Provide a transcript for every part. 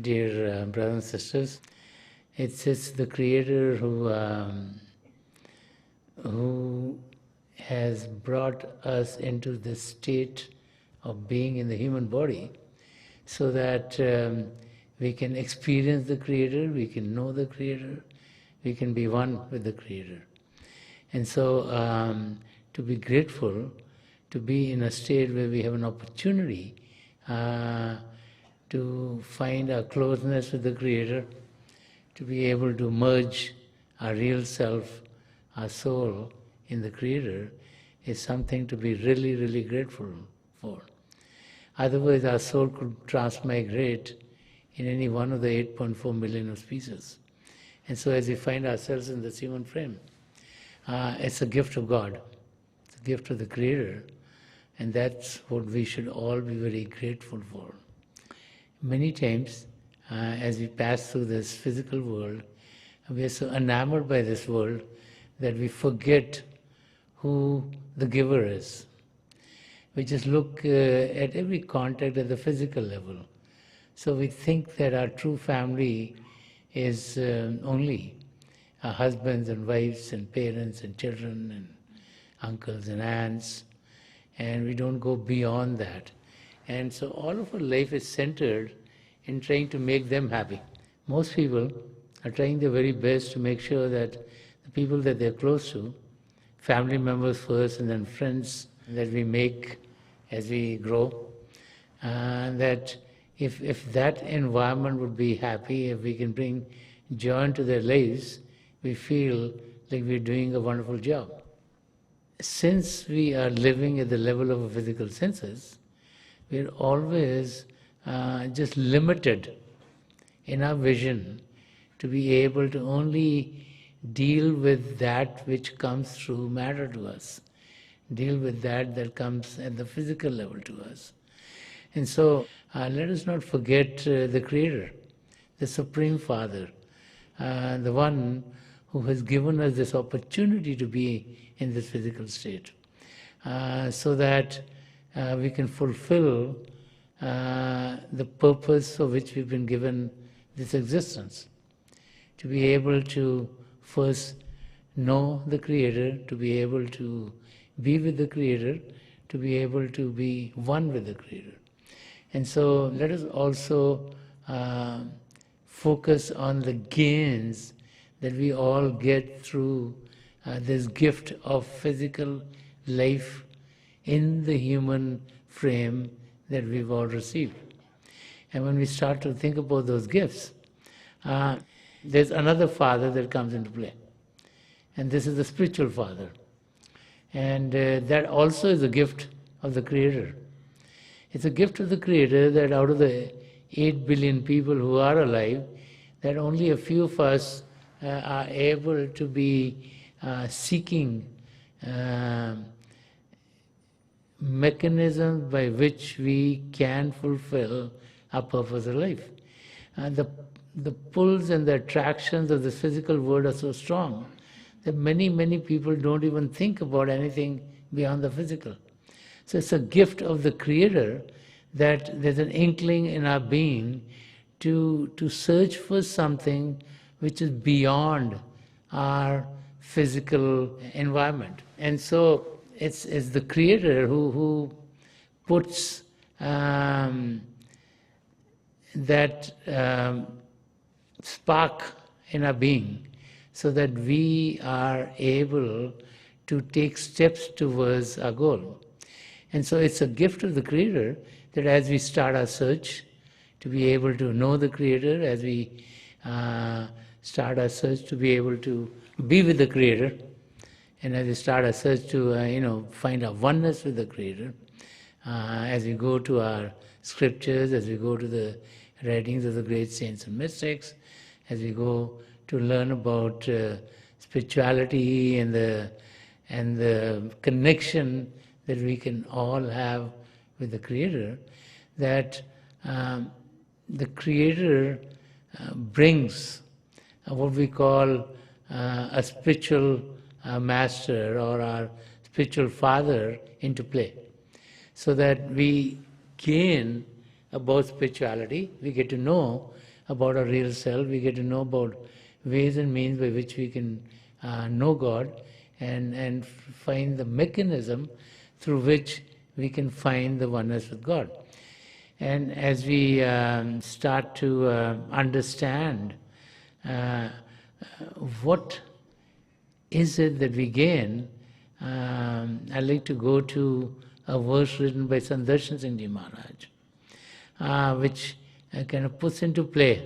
dear brothers and sisters. It's the Creator who has brought us into this state of being in the human body so that we can experience the Creator, we can know the Creator, we can be one with the Creator. And so to be grateful, to be in a state where we have an opportunity to find our closeness with the Creator, to be able to merge our real self, our soul in the Creator, is something to be really, really grateful for. Otherwise our soul could transmigrate in any one of the 8.4 million of species. And so as we find ourselves in this human frame, it's a gift of God, it's a gift of the Creator, and that's what we should all be very grateful for. Many times, as we pass through this physical world, we are so enamored by this world that we forget who the giver is. We just look at every contact at the physical level. So we think that our true family is only our husbands and wives and parents and children and uncles and aunts, and we don't go beyond that. And so all of our life is centered in trying to make them happy. Most people are trying their very best to make sure that the people that they're close to, family members first and then friends that we make as we grow, that if that environment would be happy, if we can bring joy into their lives, we feel like we're doing a wonderful job. Since we are living at the level of our physical senses, we're always just limited in our vision to be able to only deal with that which comes through matter to us, deal with that comes at the physical level to us. And so let us not forget the Creator, the Supreme Father, the one who has given us this opportunity to be in this physical state, so that we can fulfill the purpose for which we've been given this existence. To be able to first know the Creator, to be able to be with the Creator, to be able to be one with the Creator. And so let us also focus on the gains that we all get through this gift of physical life in the human frame that we've all received. And when we start to think about those gifts, there's another father that comes into play. And this is the spiritual father. And that also is a gift of the Creator. It's a gift of the Creator that out of the 8 billion people who are alive, that only a few of us are able to be seeking mechanisms by which we can fulfill our purpose of life. The pulls and the attractions of this physical world are so strong that many people don't even think about anything beyond the physical. So it's a gift of the Creator that there's an inkling in our being to search for something which is beyond our physical environment. And so it's the Creator who puts that spark in our being so that we are able to take steps towards our goal. And so it's a gift of the Creator that as we start our search to be able to know the Creator, as we start our search to be able to be with the Creator, and as we start our search to find our oneness with the Creator, as we go to our scriptures, as we go to the writings of the great saints and mystics, as we go to learn about spirituality and the connection that we can all have with the Creator, that the Creator brings what we call a spiritual master or our spiritual father into play, so that we gain about spirituality, we get to know about our real self. We get to know about ways and means by which we can know God and find the mechanism through which we can find the oneness with God. And as we start to understand what is it that we gain, I'd like to go to a verse written by Sant Rajinder Singh Maharaj, which kind of puts into play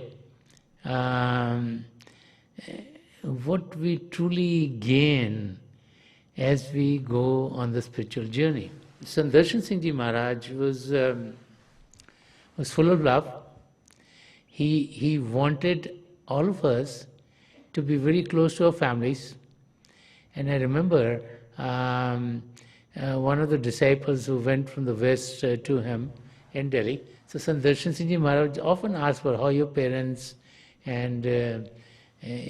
what we truly gain as we go on the spiritual journey. Sant Rajinder Singh Maharaj was full of love. He wanted all of us to be very close to our families. And I remember one of the disciples who went from the West to him in Delhi. So Sant Rajinder Singh Maharaj often asked for how your parents and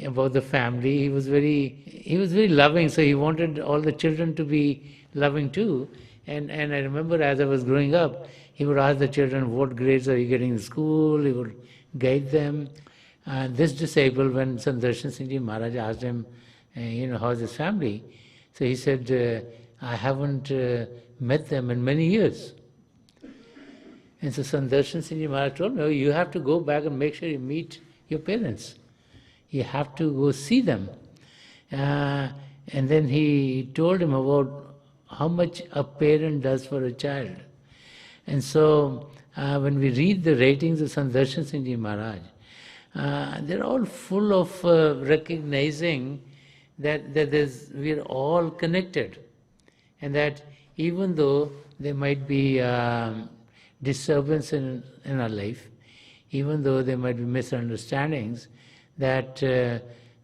about the family. He was very loving, so he wanted all the children to be loving too. And I remember as I was growing up, he would ask the children, what grades are you getting in school? He would guide them. This disciple, when Sant Rajinder Singh Maharaj asked him, how's his family? So he said, I haven't met them in many years. And so Sant Rajinder Singh Maharaj told me, you have to go back and make sure you meet your parents. You have to go see them. And then he told him about how much a parent does for a child. And so when we read the writings of Sant Rajinder Singh Maharaj, they're all full of recognizing that we're all connected, and that even though there might be disturbance in our life, even though there might be misunderstandings, that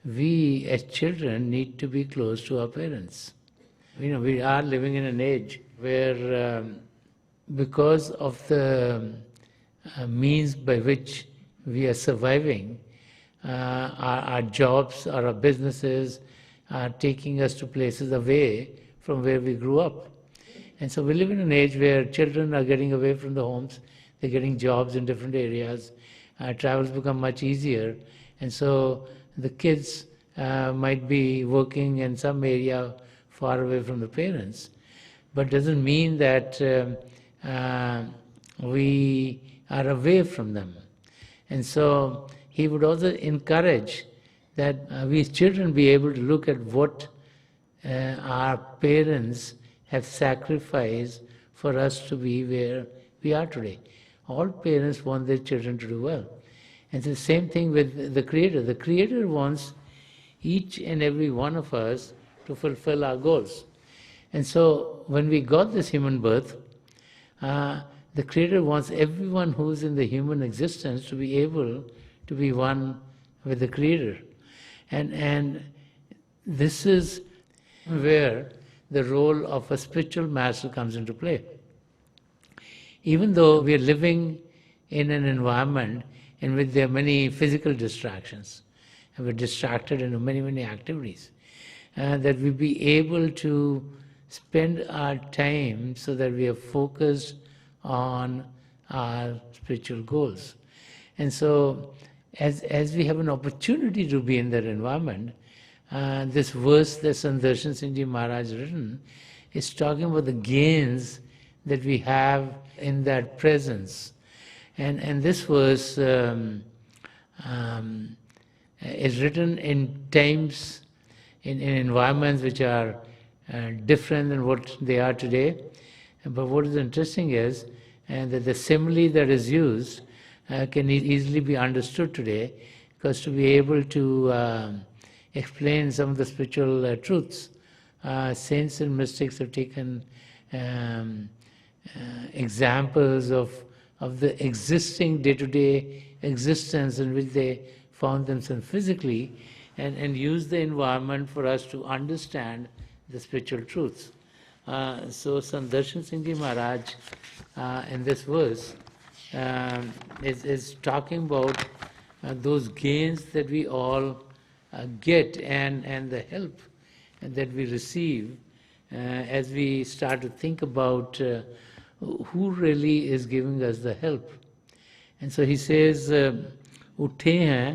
we as children need to be close to our parents. We are living in an age where because of the means by which we are surviving, our jobs or our businesses are taking us to places away from where we grew up. And so we live in an age where children are getting away from the homes, they're getting jobs in different areas, travel's become much easier, and so the kids might be working in some area far away from the parents, but doesn't mean that we are away from them. And so he would also encourage that we children be able to look at what our parents have sacrificed for us to be where we are today. All parents want their children to do well. And the same thing with the Creator. The Creator wants each and every one of us to fulfill our goals. And so when we got this human birth, the Creator wants everyone who's in the human existence to be able to be one with the Creator. And this is where the role of a spiritual master comes into play. Even though we are living in an environment in which there are many physical distractions, and we're distracted into many, many activities, that we be able to spend our time so that we are focused on our spiritual goals. And so as we have an opportunity to be in that environment, this verse that Sant Rajinder Singh Maharaj written is talking about the gains that we have in that presence. And this verse is written in times, in environments which are different than what they are today. But what is interesting is that the simile that is used can easily be understood today, because to be able to explain some of the spiritual truths, saints and mystics have taken examples of the existing day-to-day existence in which they found themselves physically, and use the environment for us to understand the spiritual truths. So Sant Rajinder Singh Maharaj in this verse is talking about those gains that we all get and the help that we receive as we start to think about who really is giving us the help. And so he says, उठे हैं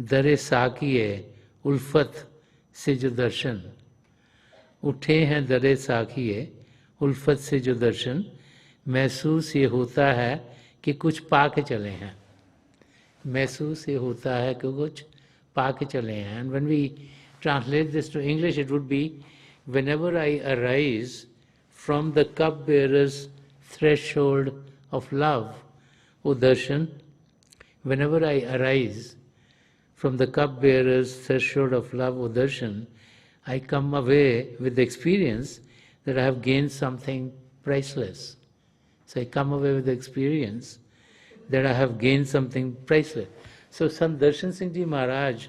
दरे साकिए उल्फत से जो दर्शन, उठे हैं दरे साकिए उल्फत से जो दर्शन, महसूस ये होता है कि कुछ पा के चले हैं, महसूस ये होता है कि कुछ पा के चले हैं. And when we translate this to English, it would be, whenever I arise from the cup-bearer's threshold of love, O darshan, whenever I arise from the cup-bearer's threshold of love, O darshan, I come away with the experience that I have gained something priceless. So I come away with the experience that I have gained something priceless. So Sant Darshan Singh Ji Maharaj,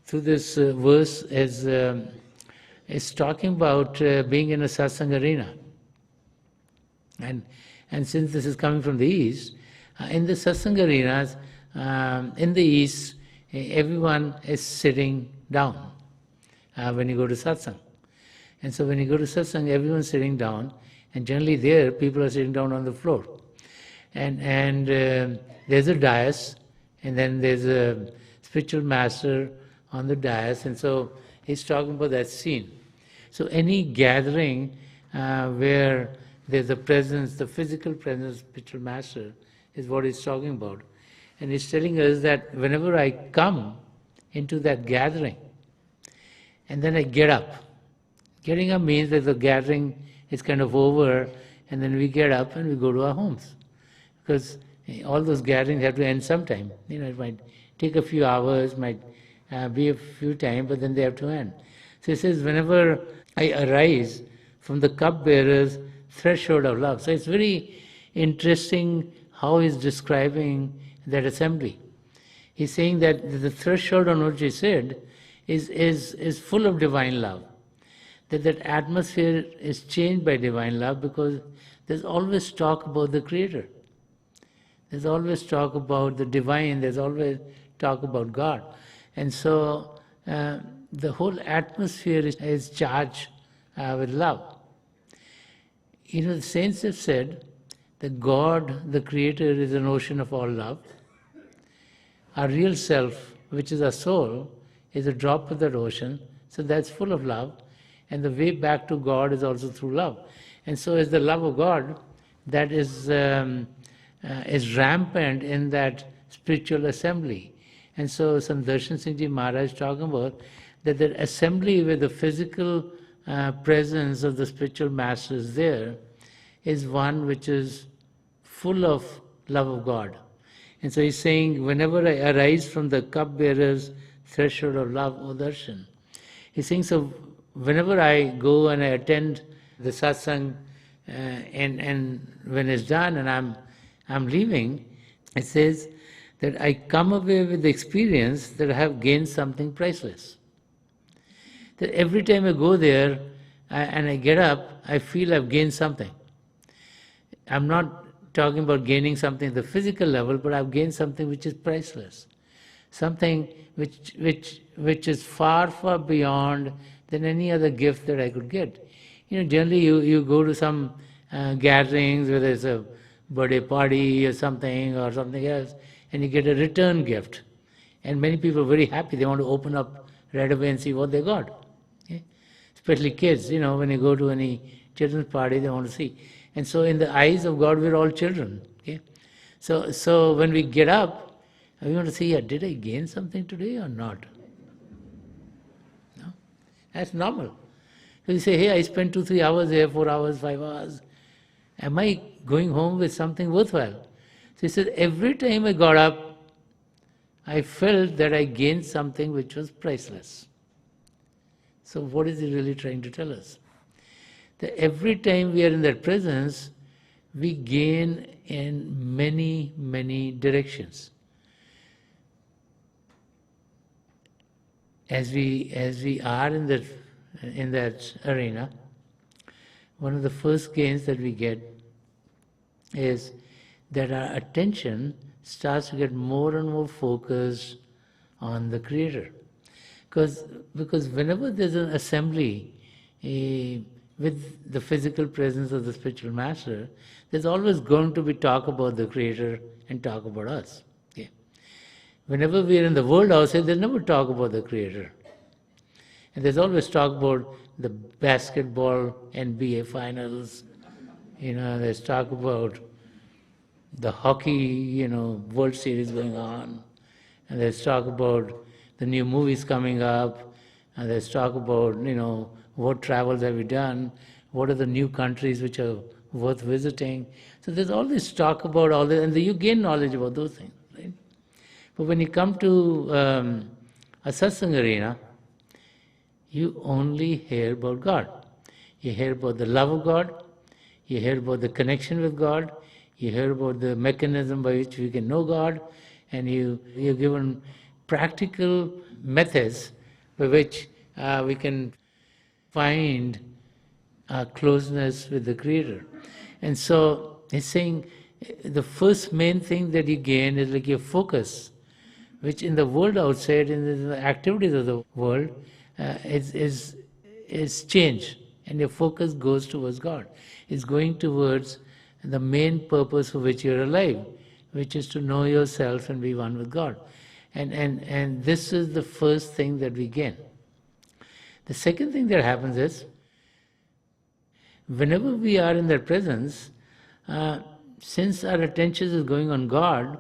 through this verse, is talking about being in a satsang arena. And since this is coming from the East, in the satsang arenas, in the East, everyone is sitting down when you go to satsang. And so when you go to satsang, everyone's sitting down, and generally there, people are sitting down on the floor. And there's a dais, and then there's a spiritual master on the dais, and so he's talking about that scene. So any gathering where there's a presence, the physical presence of spiritual master is what he's talking about. And he's telling us that whenever I come into that gathering, and then I get up. Getting up means that the gathering is kind of over, and then we get up and we go to our homes. Because all those gatherings have to end sometime. It might take a few hours, might be a few times, but then they have to end. So he says, whenever I arise from the cup-bearer's threshold of love. So it's very interesting how he's describing that assembly. He's saying that the threshold on which he said is full of divine love. That atmosphere is changed by divine love, because there's always talk about the Creator. There's always talk about the divine, there's always talk about God. And so the whole atmosphere is charged with love. The saints have said that God, the Creator, is an ocean of all love. Our real self, which is our soul, is a drop of that ocean, so that's full of love. And the way back to God is also through love. And so is the love of God that is rampant in that spiritual assembly. And so Sant Darshan Singh Ji Maharaj is talking about that assembly where the physical presence of the spiritual master is there is one which is full of love of God. And so he's saying, whenever I arise from the cup-bearer's threshold of love, O darshan, he's saying, so whenever I go and I attend the satsang, and when it's done and I'm leaving, it says that I come away with the experience that I have gained something priceless. That every time I go there and I get up, I feel I've gained something. I'm not talking about gaining something at the physical level, but I've gained something which is priceless. Something which is far, far beyond than any other gift that I could get. Generally you go to some gatherings, whether it's a birthday party or something else, and you get a return gift. And many people are very happy. They want to open up right away and see what they got. Okay? Especially kids, when you go to any children's party, they want to see. And so in the eyes of God, we're all children. Okay? So when we get up, we want to see, did I gain something today or not? No? That's normal. So you say, hey, I spent 2-3 hours here, 4 hours, 5 hours. Am I going home with something worthwhile? So he says, every time I got up, I felt that I gained something which was priceless. So what is he really trying to tell us? That every time we are in that presence, we gain in many, many directions. As we are in that arena, one of the first gains that we get is that our attention starts to get more and more focused on the Creator. Because whenever there's an assembly with the physical presence of the spiritual master, there's always going to be talk about the Creator and talk about us. Okay? whenever we are in the world outside, there's never talk about the Creator. And there's always talk about the basketball NBA finals. There's talk about the hockey, World Series going on. And there's talk about the new movies coming up. And there's talk about, what travels have we done? What are the new countries which are worth visiting? So there's all this talk about all this, and you gain knowledge about those things, right? But when you come to a satsang arena, you only hear about God. You hear about the love of God. You hear about the connection with God. You hear about the mechanism by which we can know God. And you're given practical methods by which we can find our closeness with the Creator. And so he's saying the first main thing that you gain is like your focus, which in the world outside, in the activities of the world, is changed, and your focus goes towards God. It's going towards the main purpose for which you're alive, which is to know yourself and be one with God. And this is the first thing that we gain. The second thing that happens is, whenever we are in their presence, since our attention is going on God,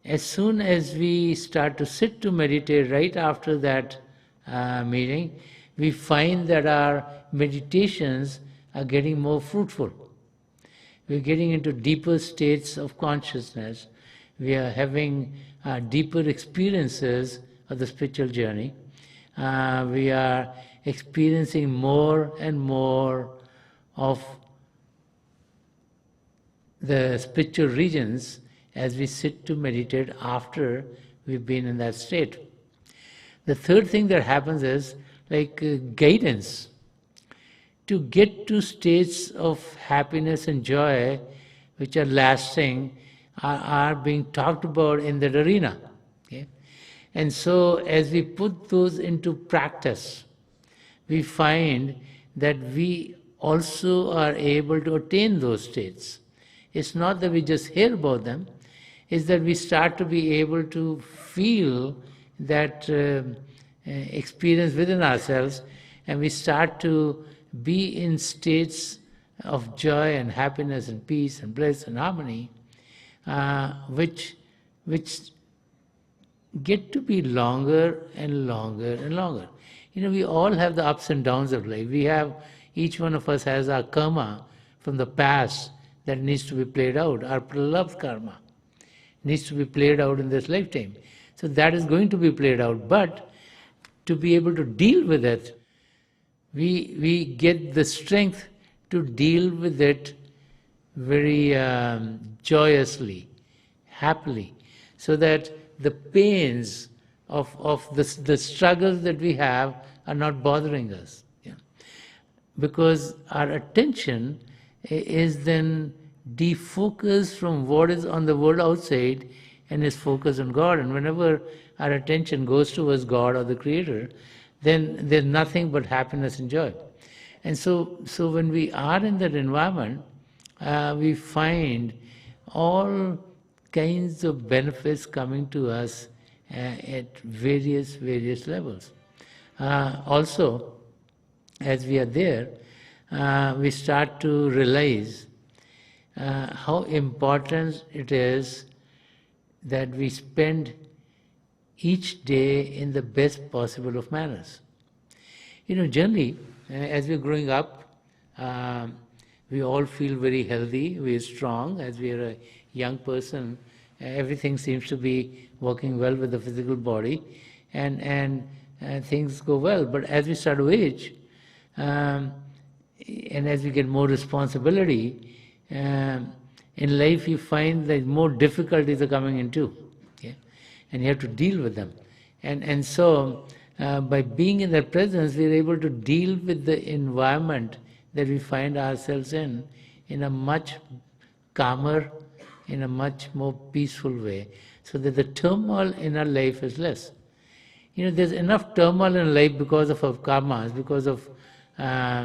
as soon as we start to sit to meditate right after that meeting, we find that our meditations are getting more fruitful. We're getting into deeper states of consciousness. We are having deeper experiences of the spiritual journey. We are experiencing more and more of the spiritual regions as we sit to meditate after we've been in that state. The third thing that happens is like guidance. To get to states of happiness and joy which are lasting are being talked about in that arena. Okay? And so as we put those into practice, we find that we also are able to attain those states. It's not that we just hear about them, it's that we start to be able to feel that experience within ourselves, and we start to be in states of joy and happiness and peace and bliss and harmony, which get to be longer and longer and longer. We all have the ups and downs of life. Each one of us has our karma from the past that needs to be played out. Our pralabdha karma needs to be played out in this lifetime. So that is going to be played out. But to be able to deal with it, we get the strength to deal with it very joyously, happily, so that the pains of the struggles that we have are not bothering us. Yeah. Because our attention is then defocused from what is on the world outside and is focused on God. And whenever our attention goes towards God or the Creator, then there's nothing but happiness and joy. And so when we are in that environment, we find all kinds of benefits coming to us at various levels. Also, as we are there, we start to realize how important it is that we spend each day in the best possible of manners. Generally, as we're growing up, we all feel very healthy, we're strong. As we are a young person, everything seems to be working well with the physical body, and things go well. But as we start to age, and as we get more responsibility, in life you find that more difficulties are coming in too. Okay? And you have to deal with them. And so by being in their presence, we are able to deal with the environment that we find ourselves in a much calmer, in a much more peaceful way, so that the turmoil in our life is less. There's enough turmoil in life because of our karmas, because of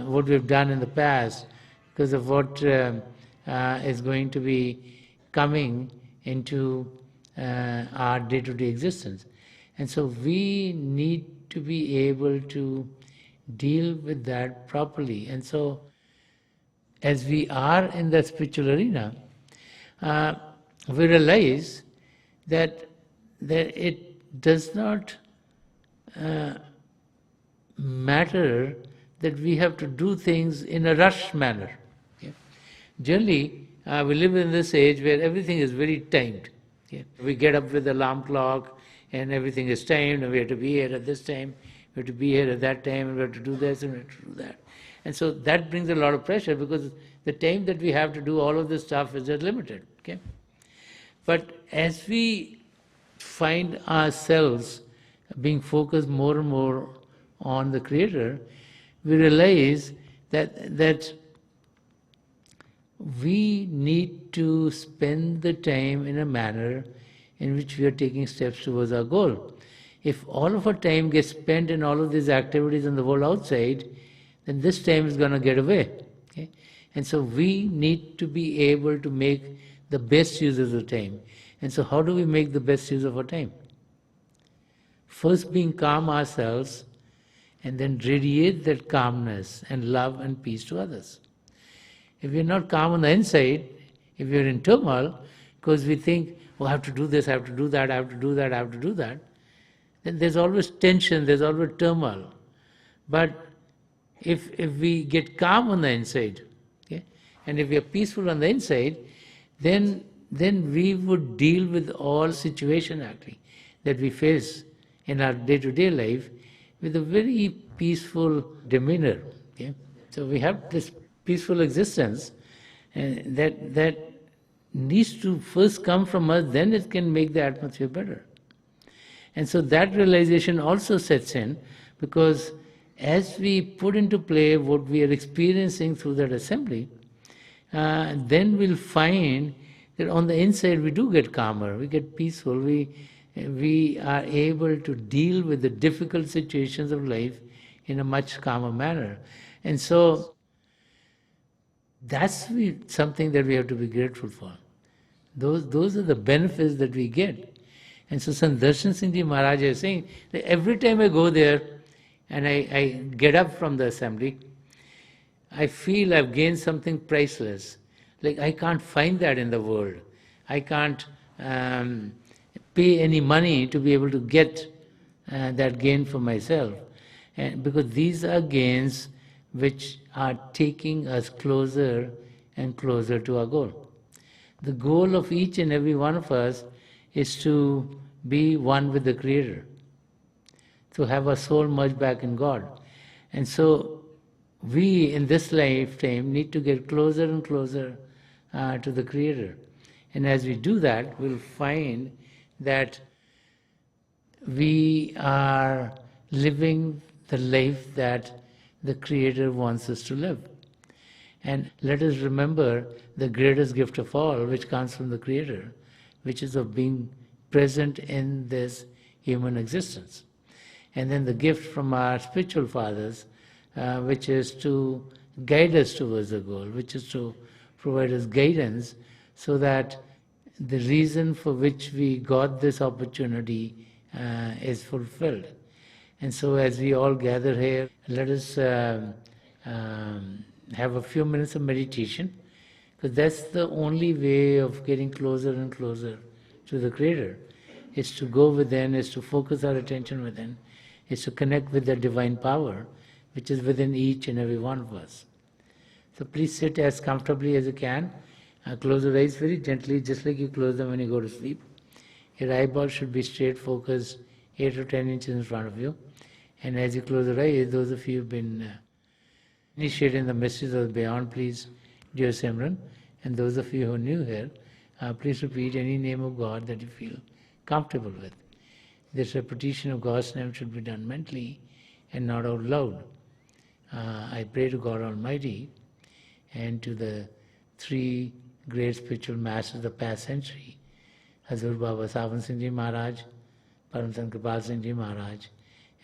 what we've done in the past, because of what is going to be coming into our day-to-day existence. And so we need to be able to deal with that properly. And so as we are in the spiritual arena, we realize that it does not matter that we have to do things in a rush manner. Okay? Generally, we live in this age where everything is very timed. Okay? We get up with the alarm clock and everything is timed, and we have to be here at this time, we have to be here at that time, and we have to do this and we have to do that. And so that brings a lot of pressure because the time that we have to do all of this stuff is just limited. Okay? But as we find ourselves being focused more and more on the Creator, we realize that we need to spend the time in a manner in which we are taking steps towards our goal. If all of our time gets spent in all of these activities in the world outside, then this time is going to get away. Okay? And so we need to be able to make the best use of the time. And so how do we make the best use of our time? First being calm ourselves, and then radiate that calmness and love and peace to others. If we're not calm on the inside, if we're in turmoil, because we think, oh, I have to do this, I have to do that, I have to do that, I have to do that, then there's always tension, there's always turmoil. But if we get calm on the inside, okay, and if we are peaceful on the inside, then we would deal with all situation actually that we face in our day-to-day life with a very peaceful demeanor. Okay? So we have this peaceful existence, and that needs to first come from us, then it can make the atmosphere better. And so that realization also sets in, because as we put into play what we are experiencing through that assembly, then we'll find that on the inside we do get calmer, we get peaceful, we are able to deal with the difficult situations of life in a much calmer manner. And so that's something that we have to be grateful for. Those are the benefits that we get. And so Sant Rajinder Singh Ji Maharaj is saying that every time I go there and I get up from the assembly, I feel I've gained something priceless. Like I can't find that in the world. I can't pay any money to be able to get that gain for myself. And because these are gains which are taking us closer and closer to our goal. The goal of each and every one of us is to be one with the Creator, to have our soul merged back in God. And so we in this lifetime need to get closer and closer to the Creator. And as we do that, we'll find that we are living the life that the Creator wants us to live. And let us remember the greatest gift of all, which comes from the Creator, which is of being present in this human existence. And then the gift from our spiritual fathers, which is to guide us towards the goal, which is to provide us guidance so that the reason for which we got this opportunity is fulfilled. And so as we all gather here, let us have a few minutes of meditation, because that's the only way of getting closer and closer to the Creator, is to go within, is to focus our attention within, is to connect with the divine power which is within each and every one of us. So please sit as comfortably as you can. Close your eyes very gently, just like you close them when you go to sleep. Your eyeballs should be straight focused 8 or 10 inches in front of you. And as you close your eyes, those of you who have been initiated in the mysteries of the beyond, please do your Simran. And those of you who are new here, please repeat any name of God that you feel comfortable with. This repetition of God's name should be done mentally and not out loud. I pray to God Almighty and to the three great spiritual masters of the past century, Hazur Baba Savan Singh Ji Maharaj, Param Sant Kripal Singh Ji Maharaj,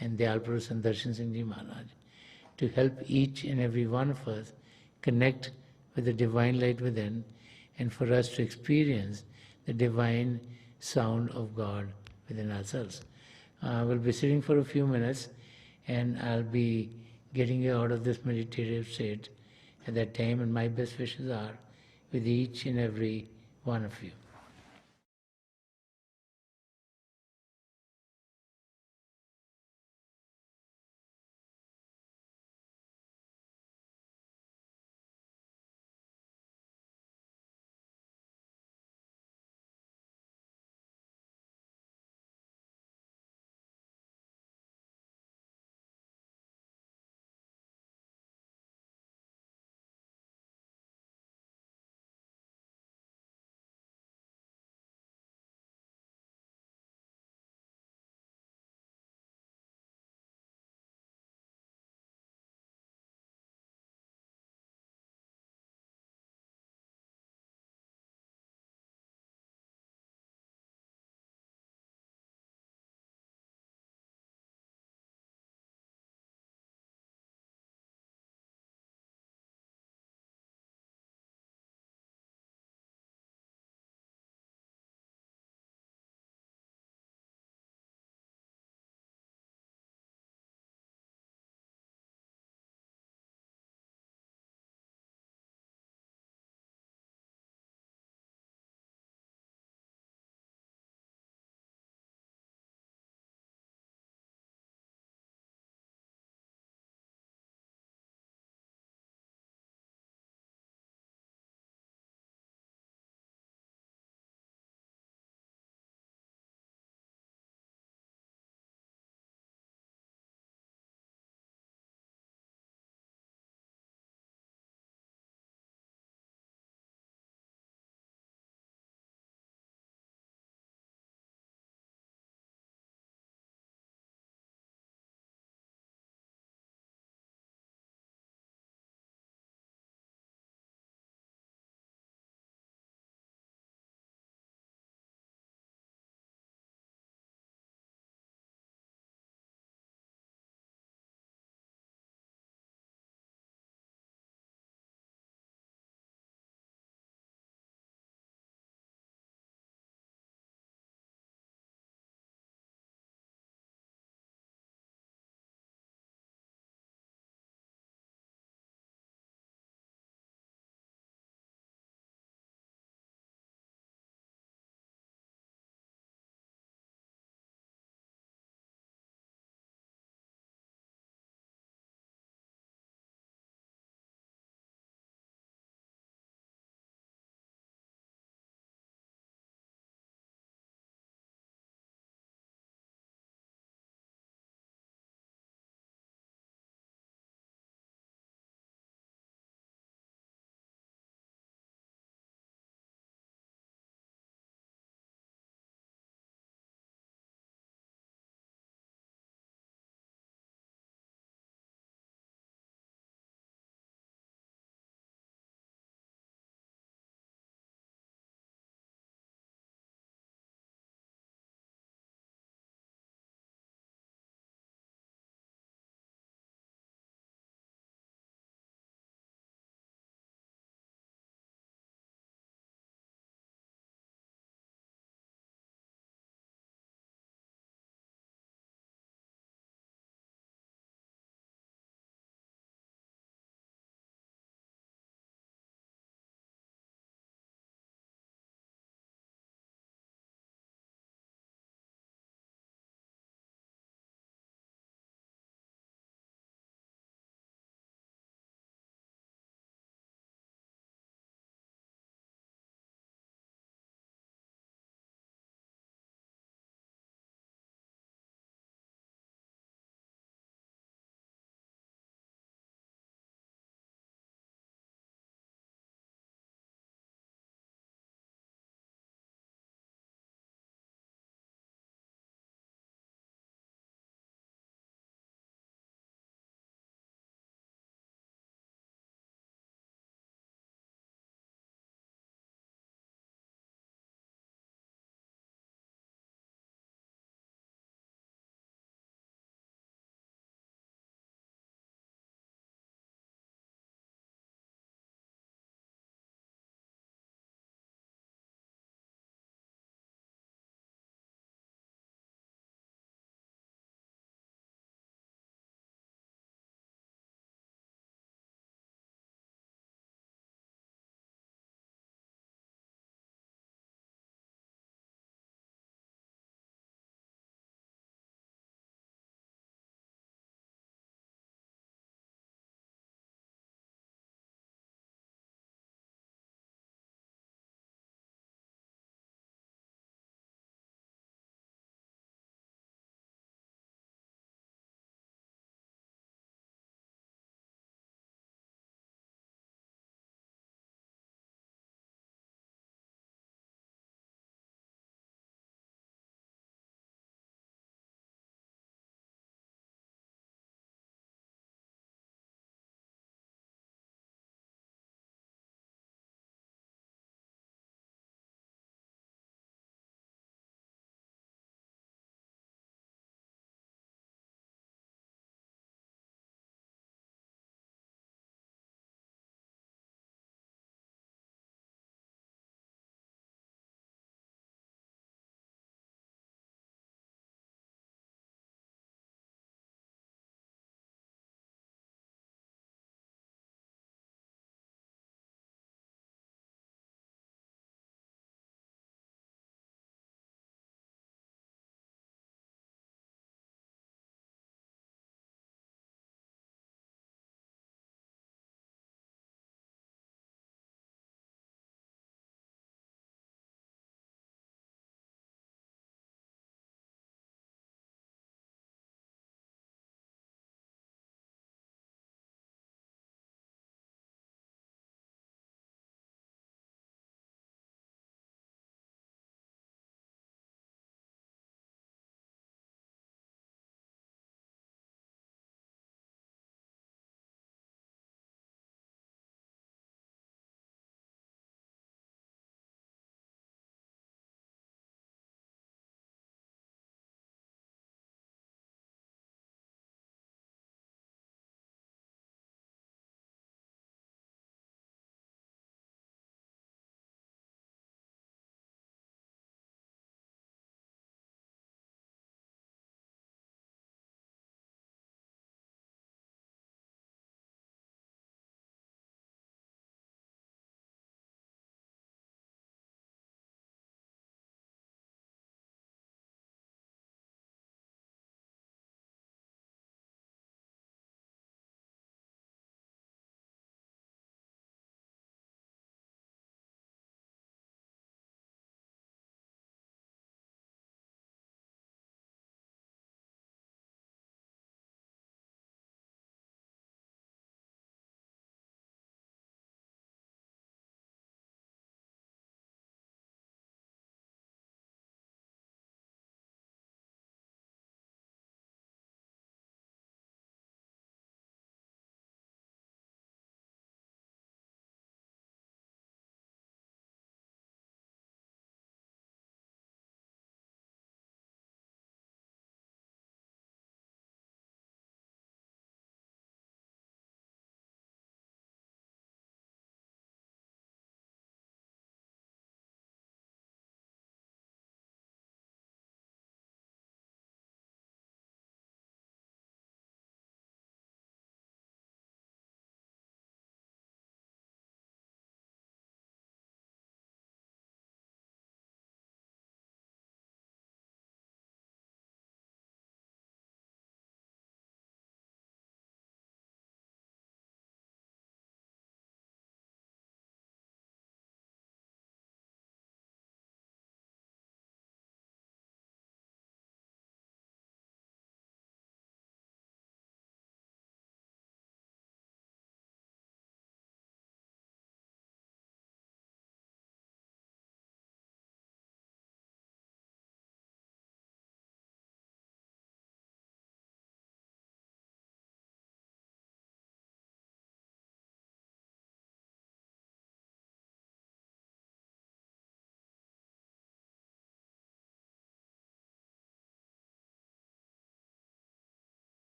and Dayal Purusha Sant Darshan Singh Ji Maharaj, to help each and every one of us connect with the divine light within, and for us to experience the divine sound of God within ourselves. We'll be sitting for a few minutes, and I'll be getting you out of this meditative state at that time, and my best wishes are with each and every one of you.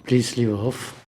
Please leave off.